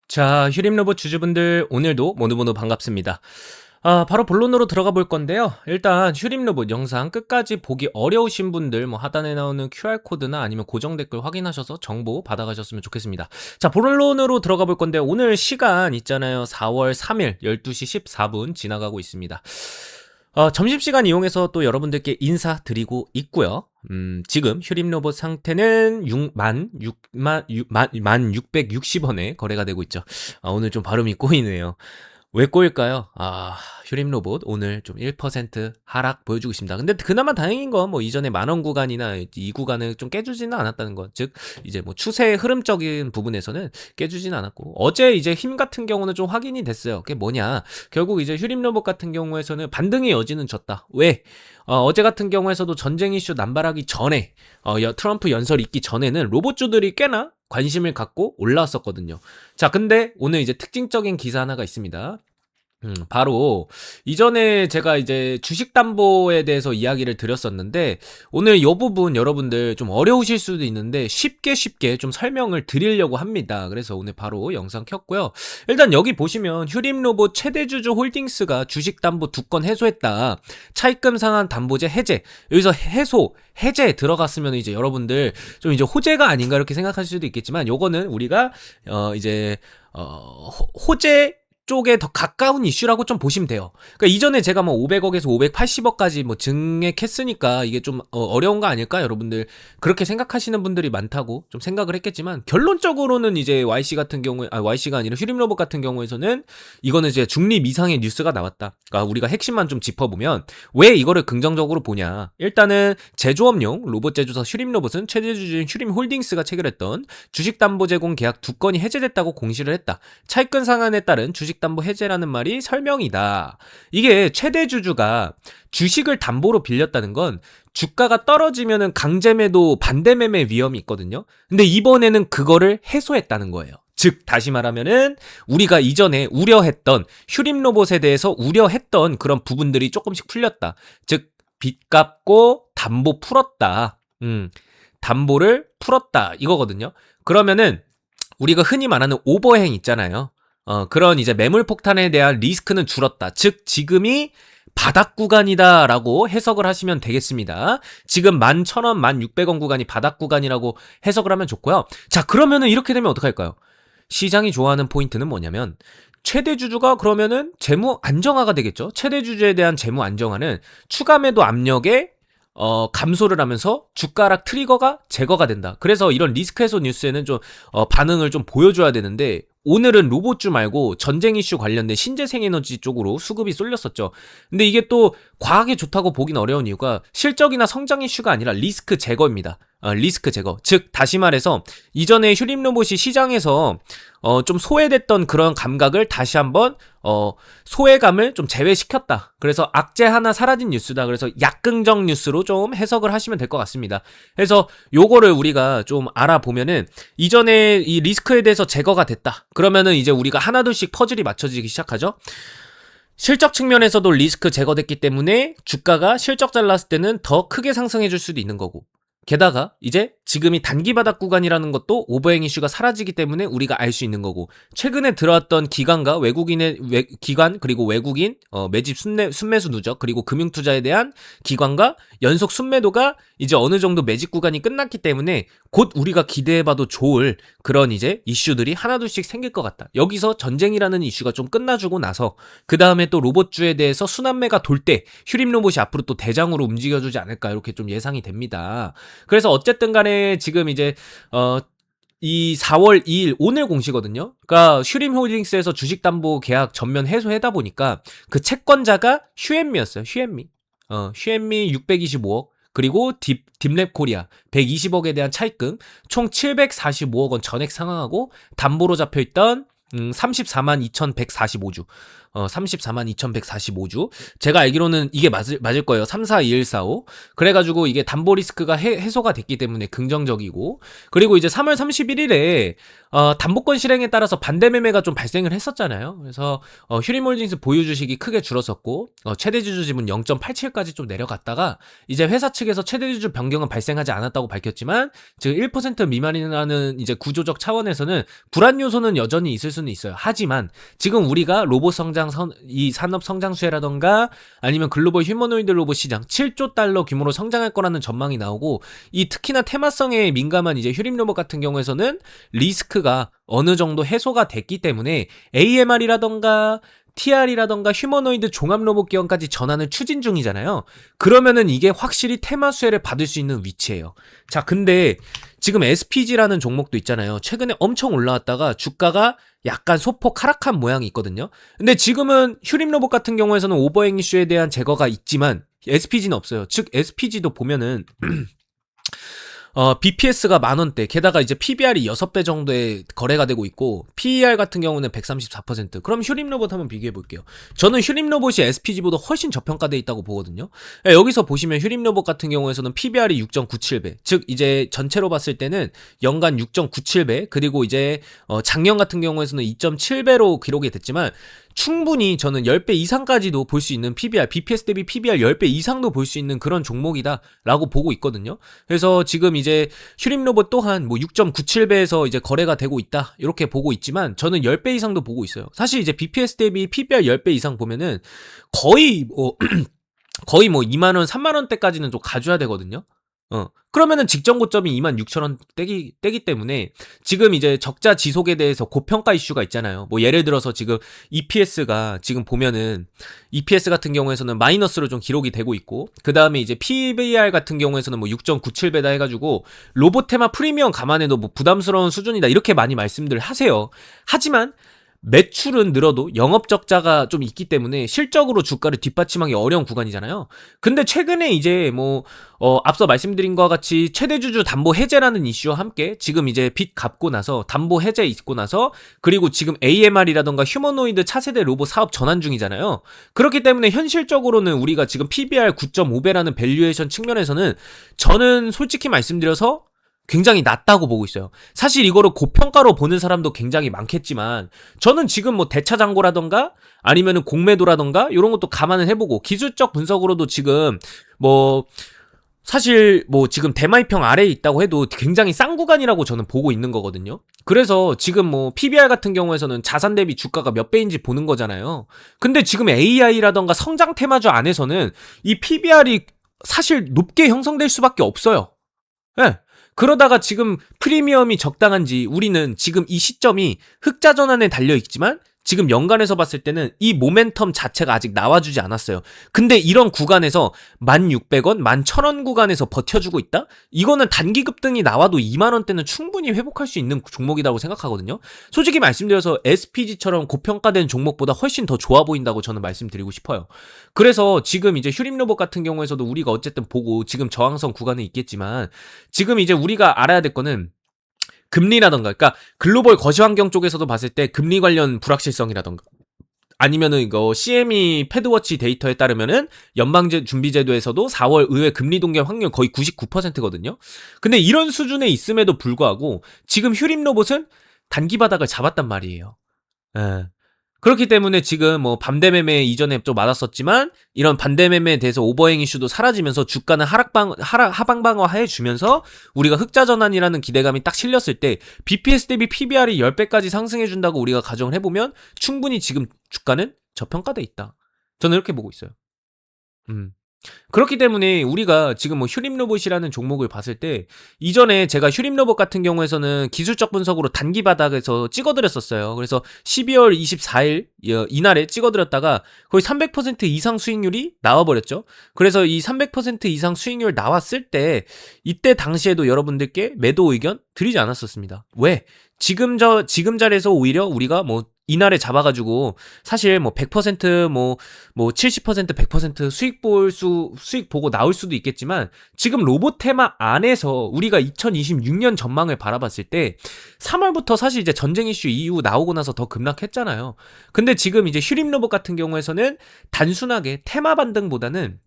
자, 휴림로봇 주주분들 오늘도 모두 반갑습니다. 바로 본론으로 들어가 볼 건데요. 일단 휴림로봇 영상 끝까지 보기 어려우신 분들 하단에 나오는 QR코드나 아니면 고정 댓글 확인하셔서 정보 받아가셨으면 좋겠습니다. 자, 본론으로 들어가 볼 건데 오늘 시간 있잖아요. 4월 3일 12시 14분 지나가고 있습니다. 점심시간 이용해서 또 여러분들께 인사드리고 있고요. 지금 휴림로봇 상태는 660원에 거래가 되고 있죠. 오늘 좀 발음이 꼬이네요. 왜 꼬일까요? 휴림로봇 오늘 좀 1% 하락 보여주고 있습니다. 근데 그나마 다행인 건 이전에 만원 구간이나 이 구간을 좀 깨주지는 않았다는 것. 즉, 이제 추세의 흐름적인 부분에서는 깨주지는 않았고, 어제 이제 힘 같은 경우는 좀 확인이 됐어요. 그게 뭐냐. 결국 이제 휴림로봇 같은 경우에서는 반등의 여지는 졌다. 왜? 어제 같은 경우에서도 전쟁 이슈 남발하기 전에, 트럼프 연설 있기 전에는 로봇주들이 꽤나 관심을 갖고 올라왔었거든요. 자, 근데 오늘 이제 특징적인 기사 하나가 있습니다. 바로 이전에 제가 이제 주식담보에 대해서 이야기를 드렸었는데 오늘 이 부분 여러분들 좀 어려우실 수도 있는데 쉽게 좀 설명을 드리려고 합니다. 그래서 오늘 바로 영상 켰고요. 일단 여기 보시면 휴림로봇 최대주주 홀딩스가 주식담보 2건 해소했다. 차입금 상한 담보제 해제. 여기서 해제 들어갔으면 이제 여러분들 좀 이제 호재가 아닌가 이렇게 생각하실 수도 있겠지만 요거는 우리가 호재 쪽에 더 가까운 이슈라고 좀 보시면 돼요. 그러니까 이전에 제가 500억에서 580억까지 증액했으니까 이게 좀 어려운 거 아닐까? 여러분들 그렇게 생각하시는 분들이 많다고 좀 생각을 했겠지만 결론적으로는 이제 YC 같은 경우에 YC가 아니라 휴림로봇 같은 경우에서는 이거는 이제 중립 이상의 뉴스가 나왔다. 그러니까 우리가 핵심만 좀 짚어보면 왜 이거를 긍정적으로 보냐? 일단은 제조업용 로봇 제조사 휴림로봇은 최대주주인 휴림홀딩스가 체결했던 주식담보 제공 계약 2건이 해제됐다고 공시를 했다. 차입금 상한에 따른 주식담보 해제라는 말이 설명이다. 이게 최대주주가 주식을 담보로 빌렸다는 건 주가가 떨어지면은 강제매도 반대매매 위험이 있거든요. 근데 이번에는 그거를 해소했다는 거예요. 즉 다시 말하면은 우리가 이전에 우려했던 휴림로봇에 대해서 우려했던 그런 부분들이 조금씩 풀렸다. 즉 빚 갚고 담보 풀었다. 담보를 풀었다 이거거든요. 그러면은 우리가 흔히 말하는 오버행 있잖아요. 그런 이제 매물 폭탄에 대한 리스크는 줄었다. 즉 지금이 바닥 구간이다라고 해석을 하시면 되겠습니다. 지금 11,000원, 1,600원 구간이 바닥 구간이라고 해석을 하면 좋고요. 자, 그러면은 이렇게 되면 어떡할까요? 시장이 좋아하는 포인트는 뭐냐면 최대주주가 그러면은 재무 안정화가 되겠죠. 최대주주에 대한 재무 안정화는 추가 매도 압력에 감소를 하면서 주가락 트리거가 제거가 된다. 그래서 이런 리스크 해소 뉴스에는 좀 반응을 좀 보여줘야 되는데 오늘은 로봇주 말고 전쟁 이슈 관련된 신재생에너지 쪽으로 수급이 쏠렸었죠. 근데 이게 또 과하게 좋다고 보긴 어려운 이유가 실적이나 성장 이슈가 아니라 리스크 제거입니다. 리스크 제거. 즉 다시 말해서 이전에 휴림로봇이 시장에서 좀 소외됐던 그런 감각을 다시 한번 소외감을 좀 제외시켰다. 그래서 악재 하나 사라진 뉴스다. 그래서 약긍정 뉴스로 좀 해석을 하시면 될 것 같습니다. 그래서 요거를 우리가 좀 알아보면은 이전에 이 리스크에 대해서 제거가 됐다. 그러면은 이제 우리가 하나둘씩 퍼즐이 맞춰지기 시작하죠. 실적 측면에서도 리스크 제거됐기 때문에 주가가 실적 잘 났을 때는 더 크게 상승해 줄 수도 있는 거고 게다가 이제 지금이 단기 바닥 구간이라는 것도 오버행 이슈가 사라지기 때문에 우리가 알 수 있는 거고 최근에 들어왔던 기관과 기관 그리고 외국인 매집 순매수 누적 그리고 금융투자에 대한 기관과 연속 순매도가 이제 어느 정도 매집 구간이 끝났기 때문에 곧 우리가 기대해봐도 좋을 그런 이제 이슈들이 하나둘씩 생길 것 같다. 여기서 전쟁이라는 이슈가 좀 끝나주고 나서 그 다음에 또 로봇주에 대해서 순환매가 돌 때 휴림로봇이 앞으로 또 대장으로 움직여주지 않을까 이렇게 좀 예상이 됩니다. 그래서 어쨌든 간에 지금 이제 이 4월 2일 오늘 공시거든요. 그러니까 휴림홀딩스에서 주식담보 계약 전면 해소하다 보니까 그 채권자가 휴앤미였어요. 휴앤미 625억 그리고 딥랩코리아 120억에 대한 차입금 총 745억 원 전액 상환하고 담보로 잡혀있던 34만 2,145주 34만 2,145주 제가 알기로는 이게 맞을 거예요. 342145 그래가지고 이게 담보 리스크가 해소가 됐기 때문에 긍정적이고 그리고 이제 3월 31일에 담보권 실행에 따라서 반대 매매가 좀 발생을 했었잖아요. 그래서 휴림홀딩스 보유 주식이 크게 줄었었고 최대 주주 지분 0.87까지 좀 내려갔다가 이제 회사 측에서 최대 주주 변경은 발생하지 않았다고 밝혔지만 지금 1% 미만이라는 이제 구조적 차원에서는 불안 요소는 여전히 있을 수는 있어요. 하지만 지금 우리가 로봇 성장 이 산업 성장 수혜라던가 아니면 글로벌 휴머노이드 로봇 시장 7조 달러 규모로 성장할 거라는 전망이 나오고, 이 특히나 테마성에 민감한 이제 휴림 로봇 같은 경우에서는 리스크가 어느 정도 해소가 됐기 때문에 AMR이라던가 TR이라던가 휴머노이드 종합 로봇 기원까지 전환을 추진 중이잖아요. 그러면은 이게 확실히 테마 수혜를 받을 수 있는 위치예요. 자, 근데 지금 SPG라는 종목도 있잖아요. 최근에 엄청 올라왔다가 주가가 약간 소폭 하락한 모양이 있거든요. 근데 지금은 휴림 로봇 같은 경우에서는 오버행 이슈에 대한 제거가 있지만 SPG는 없어요. 즉 SPG도 보면은 BPS가 10,000원대, 게다가 이제 PBR이 6배 정도의 거래가 되고 있고, PER 같은 경우는 134%. 그럼 휴림 로봇 한번 비교해 볼게요. 저는 휴림 로봇이 SPG보다 훨씬 저평가돼 있다고 보거든요. 여기서 보시면 휴림 로봇 같은 경우에서는 PBR이 6.97배, 즉 이제 전체로 봤을 때는 연간 6.97배, 그리고 이제 작년 같은 경우에서는 2.7배로 기록이 됐지만 충분히 저는 10배 이상까지도 볼 수 있는 PBR, BPS 대비 PBR 10배 이상도 볼 수 있는 그런 종목이다 라고 보고 있거든요. 그래서 지금 이제 휴림 로봇 또한 뭐 6.97배에서 이제 거래가 되고 있다 이렇게 보고 있지만 저는 10배 이상도 보고 있어요. 사실 이제 BPS 대비 PBR 10배 이상 보면은 거의 뭐 2만원, 3만원대까지는 좀 가져야 되거든요. 그러면은 직전 고점이 26,000원 떼기 때문에 지금 이제 적자 지속에 대해서 고평가 이슈가 있잖아요. 뭐 예를 들어서 지금 EPS가 지금 보면은 EPS 같은 경우에서는 마이너스로 좀 기록이 되고 있고, 그 다음에 이제 PBR 같은 경우에서는 뭐 6.97배다 해가지고 로봇테마 프리미엄 감안해도 뭐 부담스러운 수준이다 이렇게 많이 말씀들 하세요. 하지만 매출은 늘어도 영업 적자가 좀 있기 때문에 실적으로 주가를 뒷받침하기 어려운 구간이잖아요. 근데 최근에 이제 앞서 말씀드린 것과 같이 최대주주 담보 해제라는 이슈와 함께 지금 이제 빚 갚고 나서 담보 해제 있고 나서, 그리고 지금 AMR이라던가 휴머노이드 차세대 로봇 사업 전환 중이잖아요. 그렇기 때문에 현실적으로는 우리가 지금 PBR 9.5배라는 밸류에이션 측면에서는 저는 솔직히 말씀드려서 굉장히 낮다고 보고 있어요. 사실 이거를 고평가로 보는 사람도 굉장히 많겠지만 저는 지금 뭐 대차장고라던가 아니면은 공매도라던가 이런 것도 감안을 해보고, 기술적 분석으로도 지금 사실 지금 대마이평 아래에 있다고 해도 굉장히 싼 구간이라고 저는 보고 있는 거거든요. 그래서 지금 PBR 같은 경우에서는 자산 대비 주가가 몇 배인지 보는 거잖아요. 근데 지금 AI라던가 성장 테마주 안에서는 이 PBR이 사실 높게 형성될 수밖에 없어요. 예. 그러다가 지금 프리미엄이 적당한지 우리는 지금 이 시점이 흑자 전환에 달려있지만 지금 연간에서 봤을 때는 이 모멘텀 자체가 아직 나와주지 않았어요. 근데 이런 구간에서 1,600원, 11,000원 구간에서 버텨주고 있다? 이거는 단기 급등이 나와도 2만원대는 충분히 회복할 수 있는 종목이라고 생각하거든요. 솔직히 말씀드려서 SPG처럼 고평가된 종목보다 훨씬 더 좋아 보인다고 저는 말씀드리고 싶어요. 그래서 지금 이제 휴림 로봇 같은 경우에서도 우리가 어쨌든 보고 지금 저항선 구간에 있겠지만, 지금 이제 우리가 알아야 될 거는 금리라던가, 그러니까 글로벌 거시환경 쪽에서도 봤을 때 금리 관련 불확실성이라던가 아니면은 이거 CME 패드워치 데이터에 따르면은 연방준비제도에서도 4월 의회 금리 동결 확률 거의 99%거든요. 근데 이런 수준에 있음에도 불구하고 지금 휴림 로봇은 단기 바닥을 잡았단 말이에요. 예. 그렇기 때문에 지금 반대매매 이전에 좀 맞았었지만 이런 반대매매에 대해서 오버행 이슈도 사라지면서 주가는 하방방어해 주면서 우리가 흑자 전환이라는 기대감이 딱 실렸을 때 BPS 대비 PBR이 10배까지 상승해 준다고 우리가 가정을 해보면 충분히 지금 주가는 저평가돼 있다. 저는 이렇게 보고 있어요. 그렇기 때문에 우리가 지금 휴림 로봇이라는 종목을 봤을 때, 이전에 제가 휴림 로봇 같은 경우에서는 기술적 분석으로 단기 바닥에서 찍어드렸었어요. 그래서 12월 24일 이날에 찍어드렸다가 거의 300% 이상 수익률이 나와버렸죠. 그래서 이 300% 이상 수익률 나왔을 때 이때 당시에도 여러분들께 매도 의견 드리지 않았었습니다. 왜? 지금 자리에서 오히려 우리가 이날에 잡아가지고 사실 100% 70% 100% 수익 보고 나올 수도 있겠지만, 지금 로봇 테마 안에서 우리가 2026년 전망을 바라봤을 때 3월부터 사실 이제 전쟁 이슈 이후 나오고 나서 더 급락했잖아요. 근데 지금 이제 휴림 로봇 같은 경우에서는 단순하게 테마 반등보다는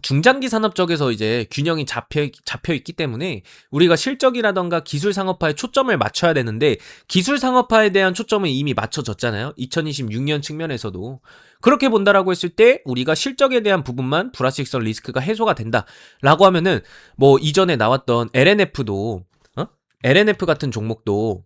중장기 산업 쪽에서 이제 균형이 잡혀 있기 때문에 우리가 실적이라던가 기술 상업화에 초점을 맞춰야 되는데, 기술 상업화에 대한 초점은 이미 맞춰졌잖아요. 2026년 측면에서도. 그렇게 본다라고 했을 때 우리가 실적에 대한 부분만 불확실성 리스크가 해소가 된다라고 하면은 이전에 나왔던 LNF도 LNF 같은 종목도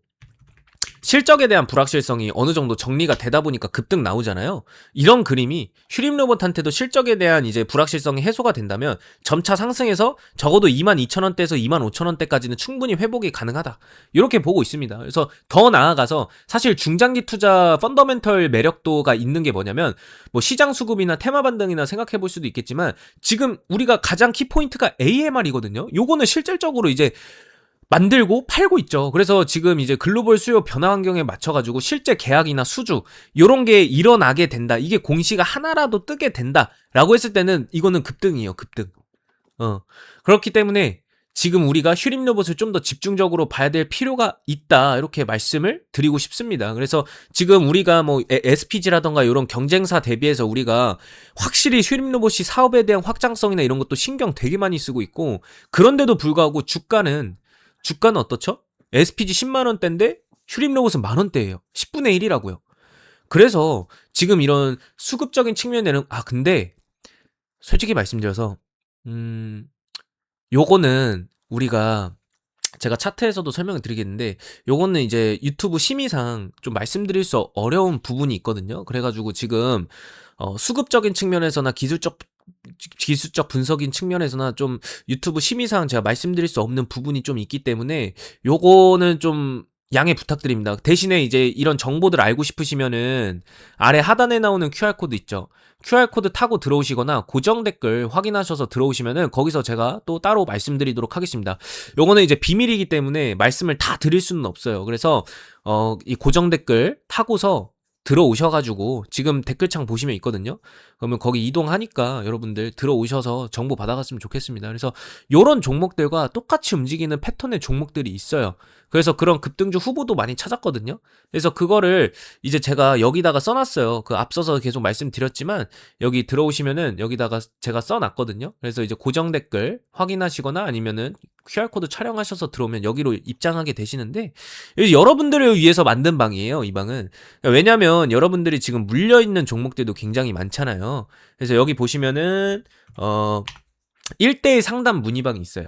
실적에 대한 불확실성이 어느 정도 정리가 되다 보니까 급등 나오잖아요. 이런 그림이 휴림 로봇한테도 실적에 대한 이제 불확실성이 해소가 된다면 점차 상승해서 적어도 22,000원대에서 25,000원대까지는 충분히 회복이 가능하다. 이렇게 보고 있습니다. 그래서 더 나아가서 사실 중장기 투자 펀더멘털 매력도가 있는 게 뭐냐면 뭐 시장 수급이나 테마 반등이나 생각해 볼 수도 있겠지만 지금 우리가 가장 키포인트가 AMR이거든요. 요거는 실질적으로 이제 만들고 팔고 있죠. 그래서 지금 이제 글로벌 수요 변화 환경에 맞춰가지고 실제 계약이나 수주 요런 게 일어나게 된다. 이게 공시가 하나라도 뜨게 된다라고 했을 때는 이거는 급등이에요. 급등. 그렇기 때문에 지금 우리가 휴림 로봇을 좀 더 집중적으로 봐야 될 필요가 있다. 이렇게 말씀을 드리고 싶습니다. 그래서 지금 우리가 뭐 SPG라던가 이런 경쟁사 대비해서 우리가 확실히 휴림 로봇이 사업에 대한 확장성이나 이런 것도 신경 되게 많이 쓰고 있고 그런데도 불구하고 주가는 어떻죠? SPG 10만원대인데 휴림 로봇은 만원대예요. 10분의 1이라고요. 그래서 지금 이런 수급적인 측면에는 근데 솔직히 말씀드려서 요거는 우리가 제가 차트에서도 설명을 드리겠는데 요거는 이제 유튜브 심의상 좀 말씀드릴 수 어려운 부분이 있거든요. 그래가지고 지금 수급적인 측면에서나 기술적 분석인 측면에서나 좀 유튜브 심의상 제가 말씀드릴 수 없는 부분이 좀 있기 때문에 요거는 좀 양해 부탁드립니다. 대신에 이제 이런 정보들 알고 싶으시면은 아래 하단에 나오는 QR코드 있죠. QR코드 타고 들어오시거나 고정 댓글 확인하셔서 들어오시면은 거기서 제가 또 따로 말씀드리도록 하겠습니다. 요거는 이제 비밀이기 때문에 말씀을 다 드릴 수는 없어요. 그래서 이 고정 댓글 타고서 들어오셔가지고 지금 댓글창 보시면 있거든요. 그러면 거기 이동하니까 여러분들 들어오셔서 정보 받아갔으면 좋겠습니다. 그래서 요런 종목들과 똑같이 움직이는 패턴의 종목들이 있어요. 그래서 그런 급등주 후보도 많이 찾았거든요. 그래서 그거를 이제 제가 여기다가 써놨어요. 그 앞서서 계속 말씀드렸지만 여기 들어오시면은 여기다가 제가 써놨거든요. 그래서 이제 고정 댓글 확인하시거나 아니면은 QR코드 촬영하셔서 들어오면 여기로 입장하게 되시는데 여러분들을 위해서 만든 방이에요. 이 방은. 왜냐면 여러분들이 지금 물려있는 종목들도 굉장히 많잖아요. 그래서 여기 보시면은 1대1 상담 문의방이 있어요.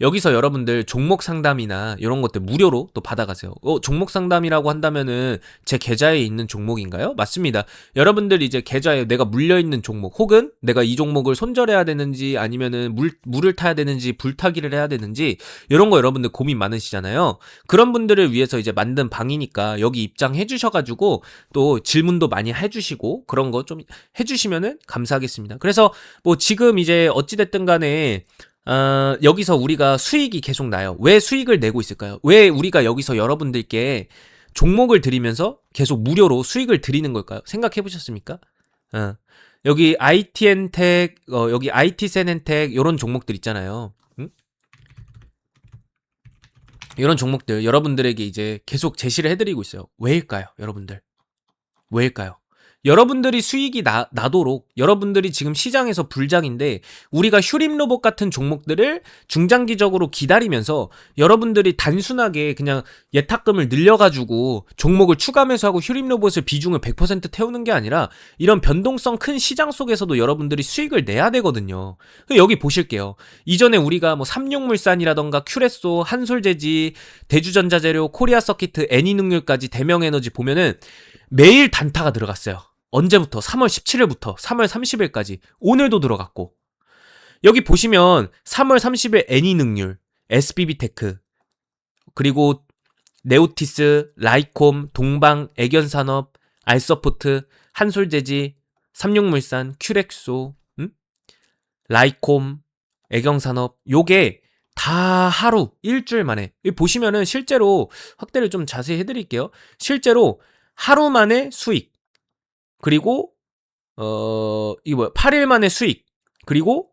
여기서 여러분들 종목 상담이나 이런 것들 무료로 또 받아가세요. 종목 상담이라고 한다면은 제 계좌에 있는 종목인가요? 맞습니다. 여러분들 이제 계좌에 내가 물려있는 종목 혹은 내가 이 종목을 손절해야 되는지 아니면은 물을 타야 되는지 불타기를 해야 되는지 이런 거 여러분들 고민 많으시잖아요. 그런 분들을 위해서 이제 만든 방이니까 여기 입장해 주셔가지고 또 질문도 많이 해주시고 그런 거 좀 해주시면은 감사하겠습니다. 그래서 뭐 지금 이제 어찌됐든 간에 여기서 우리가 수익이 계속 나요. 왜 수익을 내고 있을까요? 왜 우리가 여기서 여러분들께 종목을 드리면서 계속 무료로 수익을 드리는 걸까요? 생각해 보셨습니까? 여기 IT엔텍, 여기 IT센엔텍 이런 종목들 있잖아요. 응? 이런 종목들 여러분들에게 이제 계속 제시를 해드리고 있어요. 왜일까요, 여러분들? 왜일까요? 여러분들이 수익이 나도록 여러분들이 지금 시장에서 불장인데 우리가 휴림 로봇 같은 종목들을 중장기적으로 기다리면서 여러분들이 단순하게 그냥 예탁금을 늘려가지고 종목을 추가 매수하고 휴림 로봇을 비중을 100% 태우는 게 아니라 이런 변동성 큰 시장 속에서도 여러분들이 수익을 내야 되거든요. 여기 보실게요. 이전에 우리가 뭐 삼육물산이라던가 큐레소, 한솔재지, 대주전자재료, 코리아서키트, 애니능률까지 대명에너지 보면은 매일 단타가 들어갔어요. 언제부터? 3월 17일부터 3월 30일까지 오늘도 들어갔고 여기 보시면 3월 30일 애니능률, SBB테크 그리고 네오티스, 라이콤, 동방, 애견산업, 알서포트, 한솔재지, 삼육물산, 큐렉소, 라이콤, 애경산업 요게 다 하루 일주일 만에 보시면은 실제로 확대를 좀 자세히 해드릴게요. 실제로 하루 만에 수익 그리고 이거 뭐야 8일 만에 수익 그리고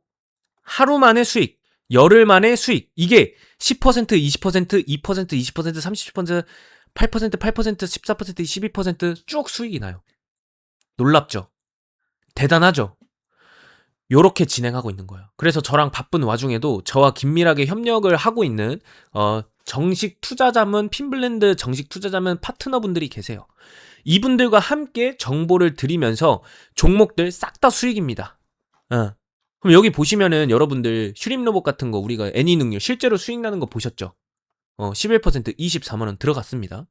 하루 만에 수익 열흘 만에 수익 이게 10% 20% 2% 20% 30% 8% 8% 14% 12%쭉 수익이 나요. 놀랍죠? 대단하죠? 요렇게 진행하고 있는 거예요. 그래서 저랑 바쁜 와중에도 저와 긴밀하게 협력을 하고 있는 정식 투자자문 핀블렌드 정식 투자자문 파트너분들이 계세요. 이분들과 함께 정보를 드리면서 종목들 싹 다 수익입니다. 그럼 여기 보시면은 여러분들 휴림 로봇 같은 거 우리가 애니능률 실제로 수익 나는 거 보셨죠? 11% 24만원 들어갔습니다.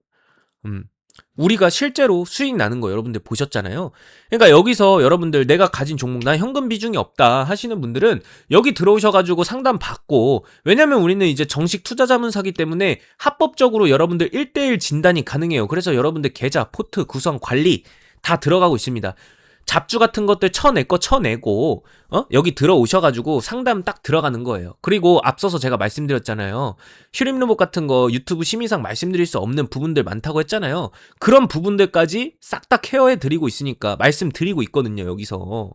우리가 실제로 수익 나는 거 여러분들 보셨잖아요. 그러니까 여기서 여러분들 내가 가진 종목 나 현금 비중이 없다 하시는 분들은 여기 들어오셔가지고 상담 받고, 왜냐면 우리는 이제 정식 투자자문사기 때문에 합법적으로 여러분들 1대1 진단이 가능해요. 그래서 여러분들 계좌, 포트, 구성, 관리 다 들어가고 있습니다. 잡주 같은 것들 쳐내 거 쳐내고 여기 들어오셔가지고 상담 딱 들어가는 거예요. 그리고 앞서서 제가 말씀드렸잖아요. 휴림로봇 같은 거 유튜브 심의상 말씀드릴 수 없는 부분들 많다고 했잖아요. 그런 부분들까지 싹 다 케어해 드리고 있으니까 말씀드리고 있거든요, 여기서.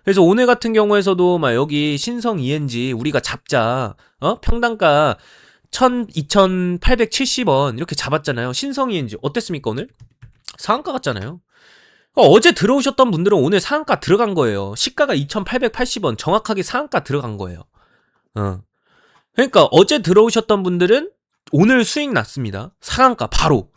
그래서 오늘 같은 경우에서도 막 여기 신성 ENG 우리가 잡자, 평단가 2,870원 이렇게 잡았잖아요. 신성 ENG 어땠습니까 오늘? 상한가 같잖아요. 어제 들어오셨던 분들은 오늘 상한가 들어간 거예요. 시가가 2,880원 정확하게 상한가 들어간 거예요. 그러니까 어제 들어오셨던 분들은 오늘 수익 났습니다. 상한가 바로.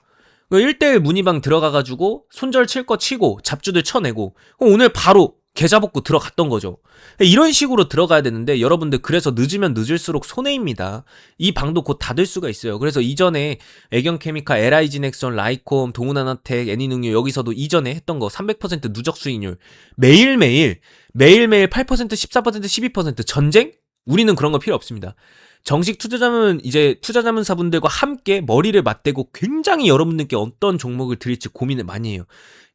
1대1 문의방 들어가가지고 손절 칠 거 치고 잡주들 쳐내고 오늘 바로 계좌 복구 들어갔던 거죠. 이런 식으로 들어가야 되는데 여러분들 그래서 늦으면 늦을수록 손해입니다. 이 방도 곧 닫을 수가 있어요. 그래서 이전에 애경케미카, LIG넥선, 라이콤, 동훈하나텍, 애니능률 여기서도 이전에 했던 거 300% 누적 수익률 매일매일 8%, 14%, 12% 전쟁? 우리는 그런 거 필요 없습니다. 정식 투자자문 이제 투자자문사분들과 함께 머리를 맞대고 굉장히 여러분들께 어떤 종목을 드릴지 고민을 많이 해요.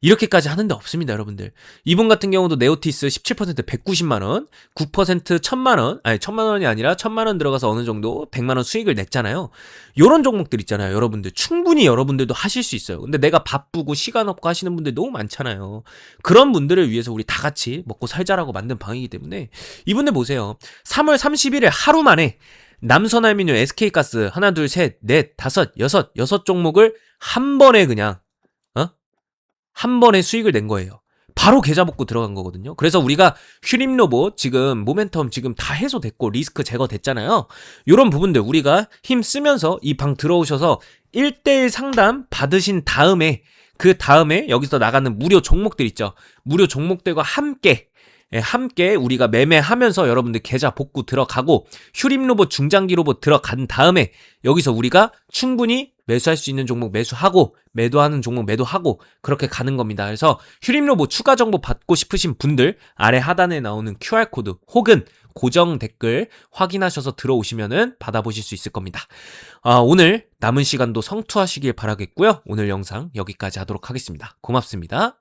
이렇게까지 하는 데 없습니다, 여러분들. 이분 같은 경우도 네오티스 17% 190만원, 9% 1000만원, 아니 1000만원이 아니라 1000만원 들어가서 어느 정도 100만원 수익을 냈잖아요. 요런 종목들 있잖아요, 여러분들. 충분히 여러분들도 하실 수 있어요. 근데 내가 바쁘고 시간 없고 하시는 분들 너무 많잖아요. 그런 분들을 위해서 우리 다 같이 먹고 살자라고 만든 방이기 때문에 이분들 보세요. 3월 30일에 하루 만에 남선알미늄, SK가스 하나, 둘, 셋, 넷, 다섯, 여섯 종목을 한 번에 그냥 한 번에 수익을 낸 거예요. 바로 계좌 복구 들어간 거거든요. 그래서 우리가 휴림로봇 지금 모멘텀 지금 다 해소됐고 리스크 제거됐잖아요. 이런 부분들 우리가 힘 쓰면서 이 방 들어오셔서 1대1 상담 받으신 다음에 그 다음에 여기서 나가는 무료 종목들 있죠. 무료 종목들과 함께 우리가 매매하면서 여러분들 계좌 복구 들어가고 휴림로봇 중장기 로봇 들어간 다음에 여기서 우리가 충분히 매수할 수 있는 종목 매수하고 매도하는 종목 매도하고 그렇게 가는 겁니다. 그래서 휴림로봇 추가 정보 받고 싶으신 분들 아래 하단에 나오는 QR코드 혹은 고정 댓글 확인하셔서 들어오시면은 받아보실 수 있을 겁니다. 오늘 남은 시간도 성투하시길 바라겠고요. 오늘 영상 여기까지 하도록 하겠습니다. 고맙습니다.